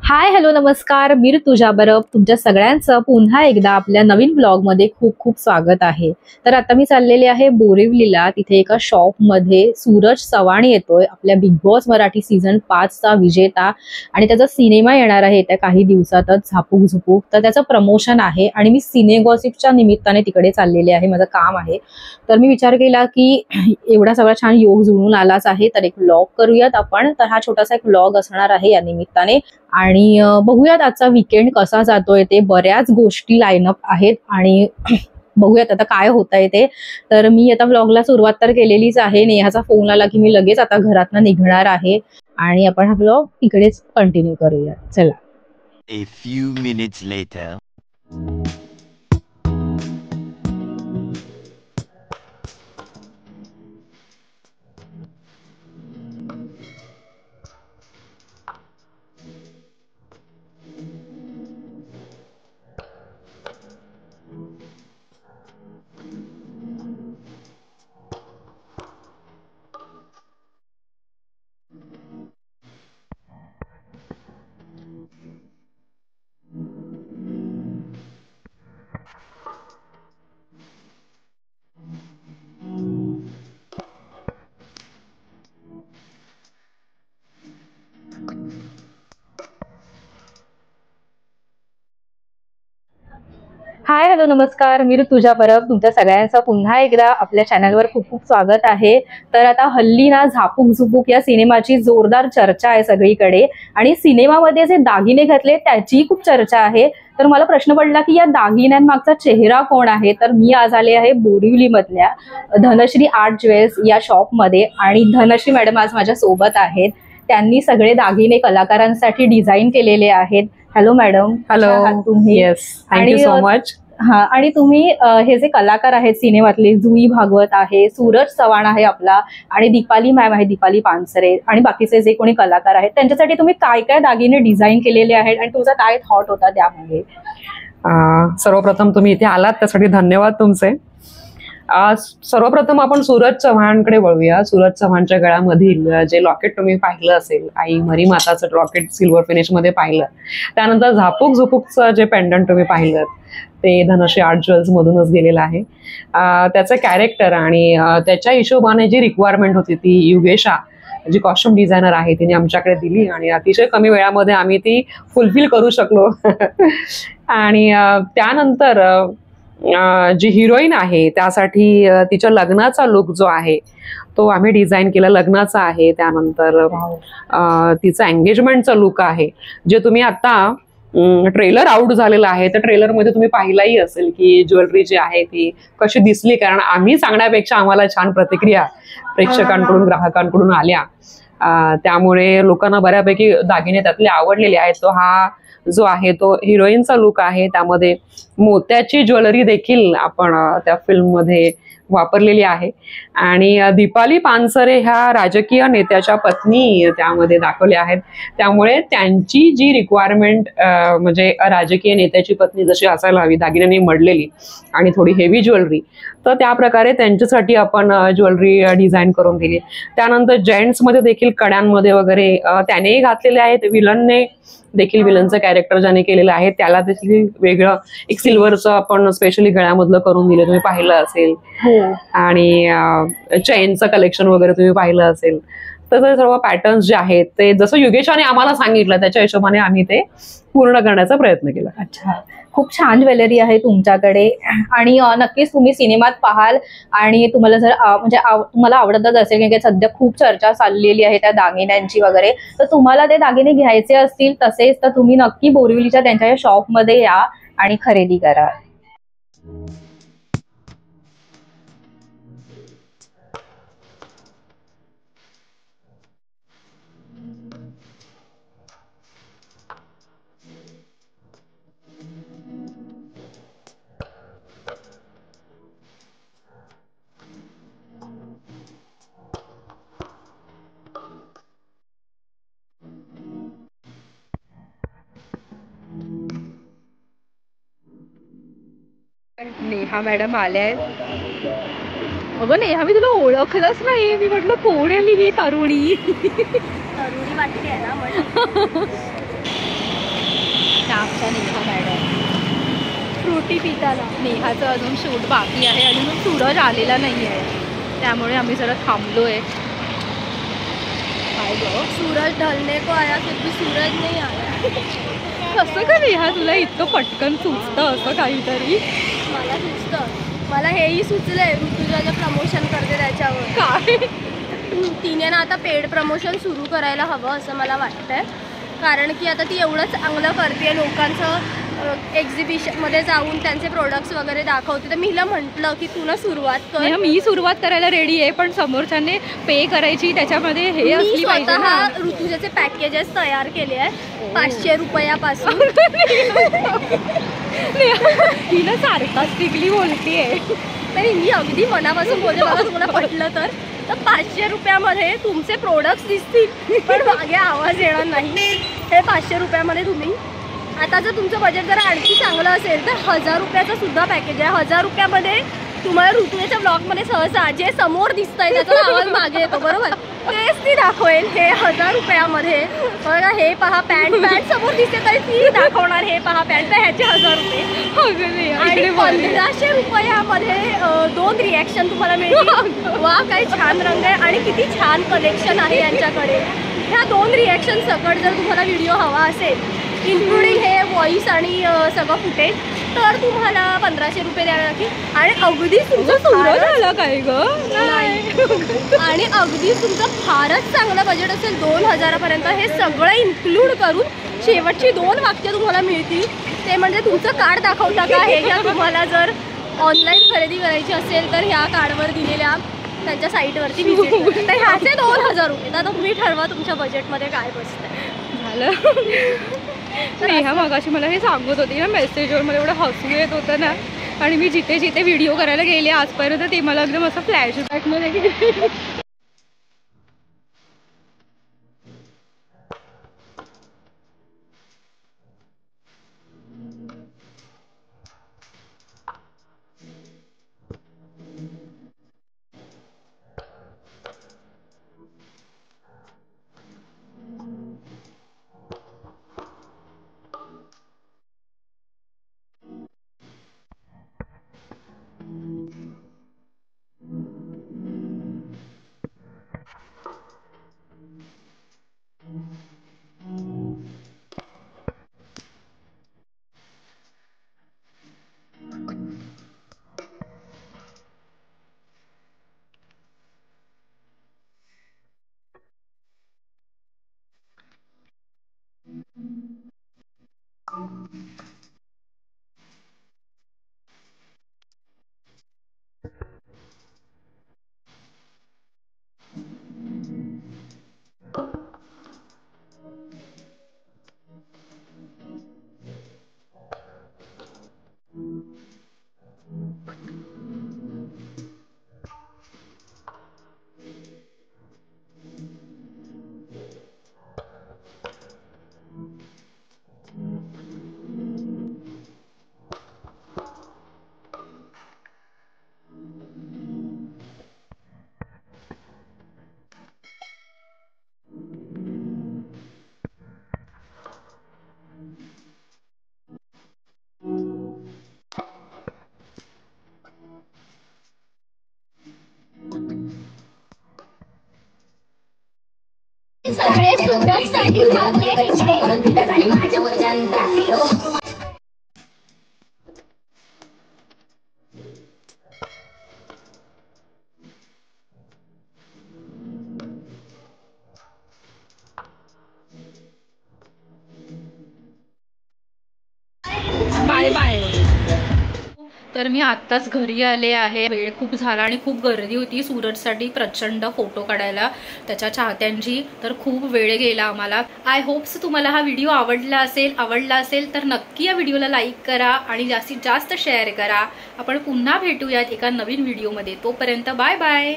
Hi hello नमस्कार, मी ऋतुजा बरब तुमच्या सगळ्यांचं पुन्हा एकदा आपल्या नवीन ब्लॉगमध्ये खूप खूप स्वागत आहे। तर आता मी चाललेले आहे बोरिवलीला। तिथे एका शॉपमध्ये सूरज चव्हाण येतोय, आपल्या बिग बॉस मराठी सीझन 5 चा विजेता, आणि त्याचा सिनेमा येणार आहे त्या काही दिवसातच, झापूक झुपूक। तर त्याचं प्रमोशन आहे आणि मी सिने गॉसिपच्या निमित्ताने तिकडे चाललेले आहे, माझं काम आहे। तर मी विचार केला की एवढा सगळा छान योग जुळून आलाच आहे, तर एक व्लॉग करूयात आपण। तर हा छोटासा एक व्लॉग असणार आहे या निमित्ताने, आणि बघूयात आजचा वीकेंड कसा जातोय ते। बऱ्याच गोष्टी लाईनअप आहेत आणि बघूयात आता काय होतंय ते। तर मी आता व्लॉगला सुरुवात तर केलेलीच आहे। नेहाचा फोन आला की मी लगेच आता घरातनं निघणार आहे आणि आपण हा व्लॉग इकडेच कंटिन्यू करूया। चला। A few minutes later. Hi hello नमस्कार, मी ऋतुजा बरब तुमच्या सगळ्यांचं पुन्हा एकदा आपल्या चॅनलवर खूप खूप स्वागत आहे। तर आता हल्ली ना झापूक झुपूक या सिनेमाची जोरदार चर्चा आहे सगळीकडे, आणि सिनेमामध्ये जे दागिने घातले त्याची खूप चर्चा आहे। तर मला प्रश्न पडला की या दागिन्यांमागचा चेहरा कोण आहे। तर मी आज आले आहे बोरिवली मधल्या धनश्री आर्ट ज्वेल्स या शॉपमध्ये, आणि धनश्री मॅडम आज माझ्या सोबत आहेत। त्यांनी सगळे दागिने कलाकारांसाठी डिझाईन केलेले आहेत। Hello madam. हॅलो तुम्ही? Yes, thank you so much. हा, आणि तुम्ही हे जे कलाकार आहेत सिनेमातले, जुई भागवत आहे, सूरज चव्हाण आहे आपला, आणि दीपाली मॅम आहे, दीपाली पानसरे, आणि बाकीचे जे कोणी कलाकार आहेत त्यांच्यासाठी तुम्ही काय काय दागिने डिझाईन केलेले आहेत आणि तुमचा काय थॉट होता त्यामध्ये? सर्वप्रथम तुम्ही इथे आलात त्यासाठी धन्यवाद तुमचे। सर्वप्रथम आपण सूरज चव्हाणकडे वळूया। सूरज चव्हाणच्या गळ्यामधील जे लॉकेट तुम्ही पाहिलं असेल, आई मरी माताचं लॉकेट सिल्वर फिनिश मध्ये पाहिलं, त्यानंतर झापूक झुपूकचं जे पेंडंट तुम्ही पाहिलं ते धनश्री आर्ट ज्वेल्स मधूनच गेलेलं आहे। त्याचं कॅरेक्टर आणि त्याच्या हिशोबाने जी रिक्वायरमेंट होती ती युगेशा जी कॉस्ट्युम डिझायनर आहे तिने आमच्याकडे दिली, आणि अतिशय कमी वेळामध्ये आम्ही ती फुलफिल करू शकलो। आणि त्यानंतर जी हिरोईन आहे त्यासाठी तिच्या लग्नाचा लुक जो आहे तो आम्ही डिझाईन केला, लग्नाचा आहे। त्यानंतर तिचा एंगेजमेंटचा लुक आहे, जे तुम्ही आता ट्रेलर आउट झालेला आहे तर ट्रेलरमध्ये तुम्ही पाहिलाही असेल की ज्वेलरी जी आहे ती कशी दिसली, कारण आम्ही सांगण्यापेक्षा आम्हाला छान प्रतिक्रिया प्रेक्षकांकडून ग्राहकांकडून आल्या। त्यामुळे लोकांना बऱ्यापैकी दागिने त्यातले आवडलेले आहेत। तो हा जो आहे तो हिरोईनचा लुक आहे, त्यामध्ये मोत्याची ज्वेलरी देखील आपण त्या फिल्ममध्ये वापरलेली आहे। आणि दीपाली पानसरे ह्या राजकीय नेत्याच्या पत्नी त्यामध्ये दाखवल्या आहेत, त्यामुळे त्यांची जी रिक्वायरमेंट म्हणजे राजकीय नेत्याची पत्नी जशी असायला हवी, दागिन्यांनी मडलेली आणि थोडी हेवी ज्वेलरी, तर त्या प्रकारे त्यांच्यासाठी आपण ज्वेलरी डिझाईन करून दिली। त्यानंतर जेंट्समध्ये देखील कड्यांमध्ये वगैरे त्यानेही घातलेले आहेत। विलनने देखील, विलनचं कॅरेक्टर ज्याने केलेलं आहे त्याला देखील वेगळं एक सिल्वरचं आपण स्पेशली गळ्यामधलं करून दिलं, तुम्ही पाहिलं असेल। आणि चेनचं कलेक्शन वगैरे तुम्ही पाहिलं असेल। तर ते सर्व पॅटर्न्स जे आहेत ते जसं युगेशाने आम्हाला सांगितलं त्याच्या हिशोबाने आम्ही ते पूर्ण करण्याचा प्रयत्न केला। अच्छा, खूप छान ज्वेलरी आहे तुमच्याकडे, आणि नक्कीच तुम्ही सिनेमात पाहाल आणि तुम्हाला जर म्हणजे तुम्हाला आवडतच असेल, कारण की सध्या खूप चर्चा चाललेली आहे त्या दागिन्यांची वगैरे। तर तुम्हाला ते दागिने घ्यायचे असतील तसेच तर तुम्ही नक्की बोरिवलीच्या त्यांच्या या शॉपमध्ये या आणि खरेदी करा। नेहा मॅडम आल्या आहेत। अगं नेहा, मी तुला ओळखलंच नाही, मी म्हटलं कोण आहे, मी तरुणी तरुणी वाटते ना आमच्या नेहा मॅडम. फ्रुटी पिताना. नेहाचं अजून शूट बाकी आहे, अजून सूरज आलेला नाही आहे, त्यामुळे आम्ही जरा थांबलोय. काय गं, सूरज ढलने को आया फिर भी सूरज नहीं आया. कसं का नेहा तुला इतकं पटकन सुचतं असं काहीतरी? मला सुचतं. मला हेही सुचलंय, ऋतुजाचं प्रमोशन करते त्याच्यावर. काय? तिने ना आता पेड प्रमोशन सुरू करायला हवं असं मला वाटतंय. कारण की आता ती एवढं चांगलं करते, लोकांचं एक्झिबिशनमध्ये जाऊन त्यांचे प्रोडक्ट्स वगैरे दाखवते. तर मी हिला म्हटलं की तू ना सुरुवात कर. मी सुरुवात करायला रेडी आहे, पण समोरच्याने पे करायची त्याच्यामध्ये हे असली पाहिजे ना. ऋतुजाचे पॅकेजेस तयार केले आहेत 500 रुपयापासून. हिनं सार्कास्टिकली बोलतेय. नाही, मी अगदी मनापासून बोलते. बघा तुम्हाला पटलं तर 500 रुपयामध्ये तुमचे प्रोडक्ट्स दिसतील, पण मागे आवाज येणार नाही. हे 500 रुपयामध्ये तुम्ही आता जर तुमचं बजेट जर आणखी चांगलं असेल तर 1000 रुपयाचं सुद्धा पॅकेज आहे. 1000 रुपयामध्ये तुम्हाला ऋतुजाच्या ब्लॉगमध्ये सहसा जे समोर दिसतंय त्याचा आवाज मागे येतो, बरोबर, तेच ती दाखवेल. हे 1000 रुपयामध्ये बघा, हे पहा पॅन्ट समोर दिसते तरी ती दाखवणार. हे पहा पॅन्ट, ह्याचे 1000 रुपये. आणि 1500 रुपयामध्ये 2 रिॲक्शन तुम्हाला मिळतील. वा, काही छान रंग आहे आणि किती छान कलेक्शन आहे यांच्याकडे. ह्या 2 रिॲक्शन सकट जर तुम्हाला व्हिडिओ हवा असेल, इन्क्लुडिंग हे व्हॉइस आणि सगळं फुटेज, तर तुम्हाला 1500 रुपये द्यावे लागतील. आणि अगदीच तुमचं सूरज आला काय गं? आणि अगदीच तुमचं फारच चांगलं बजेट असेल 2000 पर्यंत, हे सगळं इन्क्लूड करून शेवटची 2 वाक्य तुम्हाला मिळतील. ते म्हणजे तुमचं कार्ड दाखवता का, हे घ्या. तुम्हाला जर ऑनलाईन खरेदी करायची असेल तर ह्या कार्डवर दिलेल्या त्यांच्या साईटवरती व्हिजिट करा. तर ह्याचे 2000 रुपये. आता तुम्ही ठरवा तुमच्या बजेटमध्ये काय बसतंय. झालं. नेहा मगाशी मला हे सांगत होती ना मेसेजवर, मला एवढं हसू येत होतं ना. आणि मी जिथे जिथे व्हिडिओ करायला गेले आजपर्यंत ते मला एकदम असं फ्लॅशबॅकमध्ये गेले. Bye bye. तर मी आत्ताच घरी आले आहे. वेळ खूप झाला आणि खूप गर्दी होती सूरजसाठी प्रचंड फोटो काढायला त्याच्या चाहत्यांची, तर खूप वेळ गेला आम्हाला. आय होप्स तुम्हाला हा व्हिडिओ आवडला असेल तर नक्की या व्हिडिओला लाईक करा आणि जास्तीत जास्त शेअर करा. आपण पुन्हा भेटूयात एका नवीन व्हिडिओमध्ये. तोपर्यंत बाय बाय.